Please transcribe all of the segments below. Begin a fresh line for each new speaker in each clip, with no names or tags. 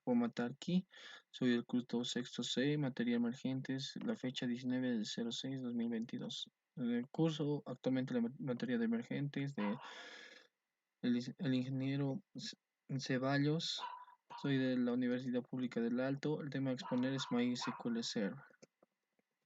Matar aquí. Soy del curso sexto C, materia emergentes, la fecha 19/06/2022. En el curso, actualmente la materia de emergentes de el ingeniero Ceballos. Soy de la Universidad Pública del Alto. El tema a exponer es MySQL Server.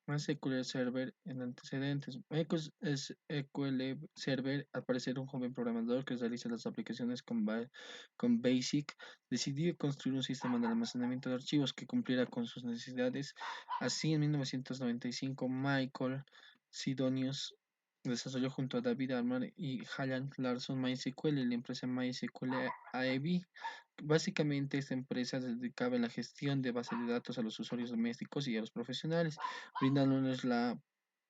MySQL Server en antecedentes. MySQL Server, al parecer un joven programador que realiza las aplicaciones con BASIC, decidió construir un sistema de almacenamiento de archivos que cumpliera con sus necesidades. Así, en 1995, Michael Sidonius desarrolló junto a David Armand y Hallan Larson MySQL y la empresa MySQL AEB. Básicamente, esta empresa se dedicaba a la gestión de bases de datos a los usuarios domésticos y a los profesionales, brindándoles la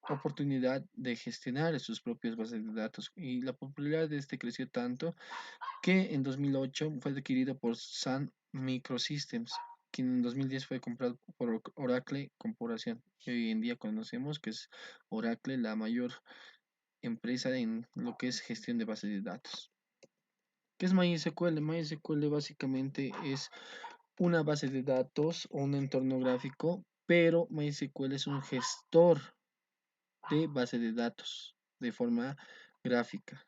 oportunidad de gestionar sus propias bases de datos. Y la popularidad de este creció tanto que en 2008 fue adquirido por Sun Microsystems, quien en 2010 fue comprado por Oracle Corporation. Y hoy en día conocemos que es Oracle la mayor empresa en lo que es gestión de bases de datos. ¿Qué es MySQL? MySQL básicamente es una base de datos o un entorno gráfico, pero MySQL es un gestor de base de datos de forma gráfica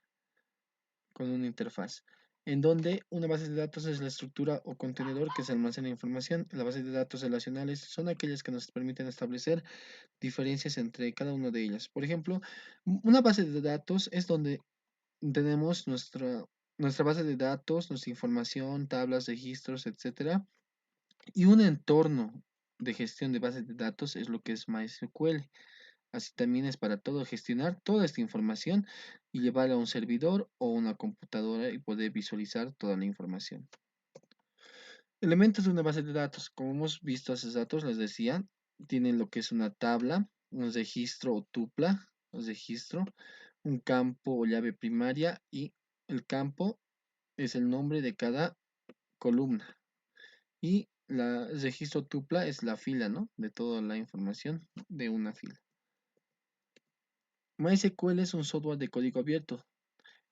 con una interfaz, en donde una base de datos es la estructura o contenedor que se almacena información. Las bases de datos relacionales son aquellas que nos permiten establecer diferencias entre cada una de ellas. Por ejemplo, una base de datos es donde tenemos nuestra base de datos, nuestra información, tablas, registros, etcétera. Y un entorno de gestión de bases de datos es lo que es MySQL. Así también es para todo gestionar toda esta información y llevarla a un servidor o una computadora y poder visualizar toda la información. Elementos de una base de datos. Como hemos visto hace datos, les decía, tienen lo que es una tabla, un registro o tupla, un registro, un campo o llave primaria y el campo es el nombre de cada columna. Y el registro tupla es la fila, ¿no? De toda la información de una fila. MySQL es un software de código abierto,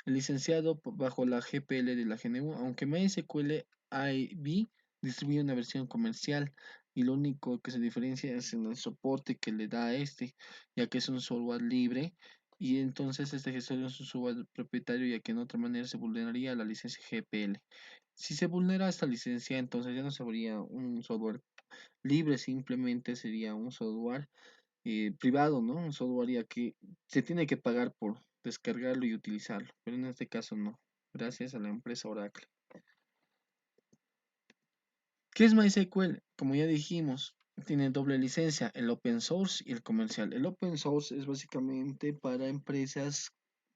licenciado bajo la GPL de la GNU, aunque MySQL AEB distribuye una versión comercial y lo único que se diferencia es en el soporte que le da a este, ya que es un software libre y entonces este gestor es un software propietario, ya que en otra manera se vulneraría la licencia GPL. Si se vulnera esta licencia, entonces ya no sería un software libre, simplemente sería un software privado, ¿no? Un software ya que se tiene que pagar por descargarlo y utilizarlo, pero en este caso no, gracias a la empresa Oracle. ¿Qué es MySQL? Como ya dijimos, tiene doble licencia, el open source y el comercial. El open source es básicamente para empresas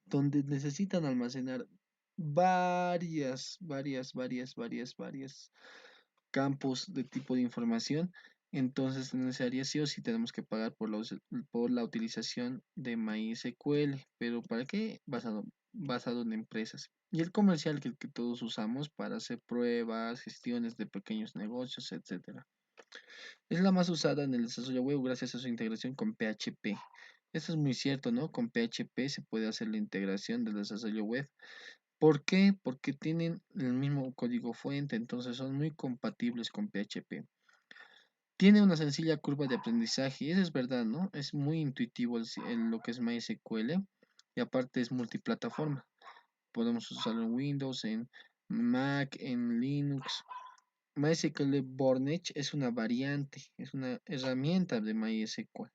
donde necesitan almacenar varias campos de tipo de información. Entonces, en esa área sí o sí tenemos que pagar por la utilización de MySQL. ¿Pero para qué? Basado en empresas. Y el comercial que todos usamos para hacer pruebas, gestiones de pequeños negocios, etcétera. Es la más usada en el desarrollo web gracias a su integración con PHP. Esto es muy cierto, ¿no? Con PHP se puede hacer la integración del desarrollo web. ¿Por qué? Porque tienen el mismo código fuente, entonces son muy compatibles con PHP. Tiene una sencilla curva de aprendizaje, y eso es verdad, ¿no? Es muy intuitivo lo que es MySQL y aparte es multiplataforma. Podemos usarlo en Windows, en Mac, en Linux. MySQL Bornage es una variante, es una herramienta de MySQL.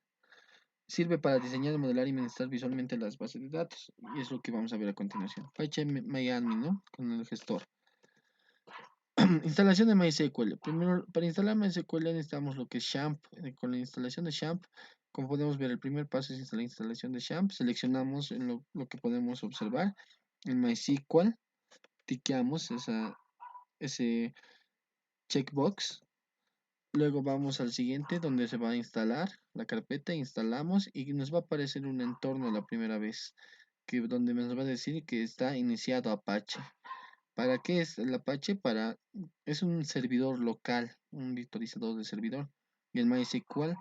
Sirve para diseñar, modelar y administrar visualmente las bases de datos. Y es lo que vamos a ver a continuación. PyCharm ¿no? Con el gestor. Instalación de MySQL. Primero, para instalar MySQL necesitamos lo que es XAMPP. Con la instalación de XAMPP, como podemos ver, el primer paso es la instalación de XAMPP. Seleccionamos lo que podemos observar en MySQL. Tiqueamos ese checkbox. Luego vamos al siguiente donde se va a instalar la carpeta, instalamos y nos va a aparecer un entorno la primera vez, donde nos va a decir que está iniciado Apache. ¿Para qué es el Apache? Es un servidor local, un virtualizador de servidor. Y el MySQL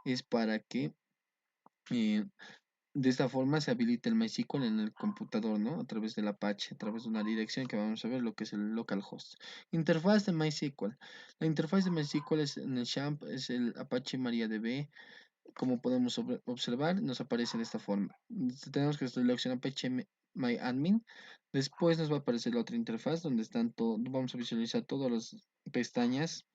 es para que De esta forma se habilita el MySQL en el computador, ¿no? A través del Apache, a través de una dirección que vamos a ver lo que es el localhost. Interfaz de MySQL. La interfaz de MySQL es en el XAMPP, es el Apache MariaDB. Como podemos observar, nos aparece de esta forma. Tenemos que seleccionar PHMyAdmin. Después nos va a aparecer la otra interfaz donde están todo, vamos a visualizar todas las pestañas,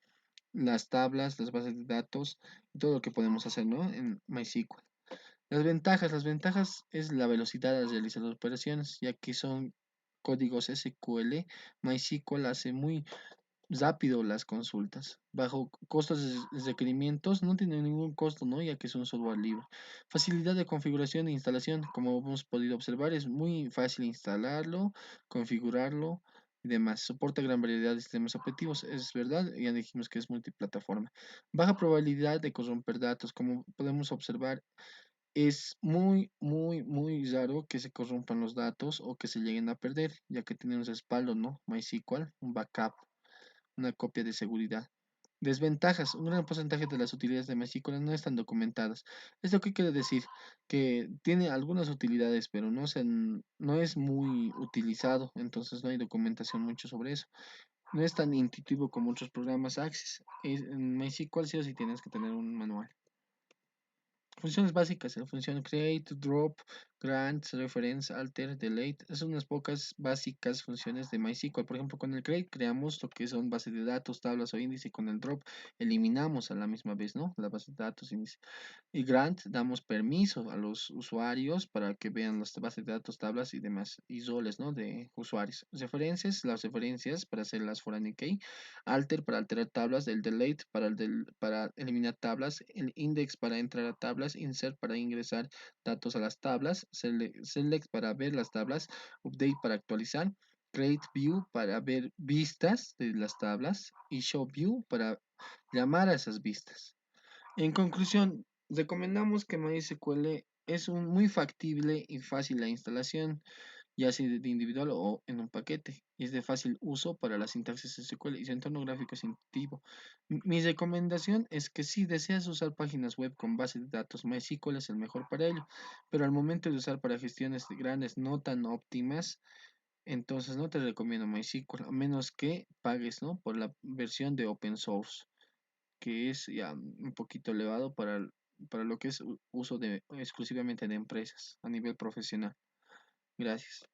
las tablas, las bases de datos y todo lo que podemos hacer, ¿no? En MySQL. Las ventajas es la velocidad al realizar las operaciones, ya que son códigos SQL. MySQL hace muy rápido las consultas. Bajo costos de requerimientos, no tiene ningún costo, ¿no? Ya que es un software libre. Facilidad de configuración e instalación, como hemos podido observar, es muy fácil instalarlo, configurarlo y demás. Soporta gran variedad de sistemas operativos, es verdad, ya dijimos que es multiplataforma. Baja probabilidad de corromper datos, como podemos observar, es muy raro que se corrompan los datos o que se lleguen a perder, ya que tiene un respaldo, ¿no? MySQL, un backup, una copia de seguridad. Desventajas. Un gran porcentaje de las utilidades de MySQL no están documentadas. ¿Esto qué quiere decir? Que tiene algunas utilidades, pero no es muy utilizado, entonces no hay documentación mucho sobre eso. No es tan intuitivo como otros programas Access. En MySQL sí o sí tienes que tener un manual. Funciones básicas, la función create, drop, grant, reference, alter, delete, son unas pocas básicas funciones de MySQL. Por ejemplo, con el create creamos lo que son bases de datos, tablas o índice. Con el drop eliminamos a la misma vez, ¿no? La base de datos, índice. Y grant, damos permiso a los usuarios para que vean las bases de datos, tablas y demás, y roles, ¿no? De usuarios. Referencias, las referencias para hacer las foreign key. Alter para alterar tablas, el delete para eliminar tablas, el index para entrar a tablas, insert para ingresar datos a las tablas, select para ver las tablas, update para actualizar, create view para ver vistas de las tablas y show view para llamar a esas vistas. En conclusión, recomendamos que MySQL es muy factible y fácil la instalación, ya sea de individual o en un paquete. Y es de fácil uso para la sintaxis SQL y su entorno gráfico es intuitivo. Mi recomendación es que si deseas usar páginas web con base de datos, MySQL es el mejor para ello, pero al momento de usar para gestiones grandes no tan óptimas, entonces no te recomiendo MySQL, a menos que pagues, ¿no? Por la versión de open source, que es ya un poquito elevado para lo que es uso de exclusivamente de empresas a nivel profesional. Gracias.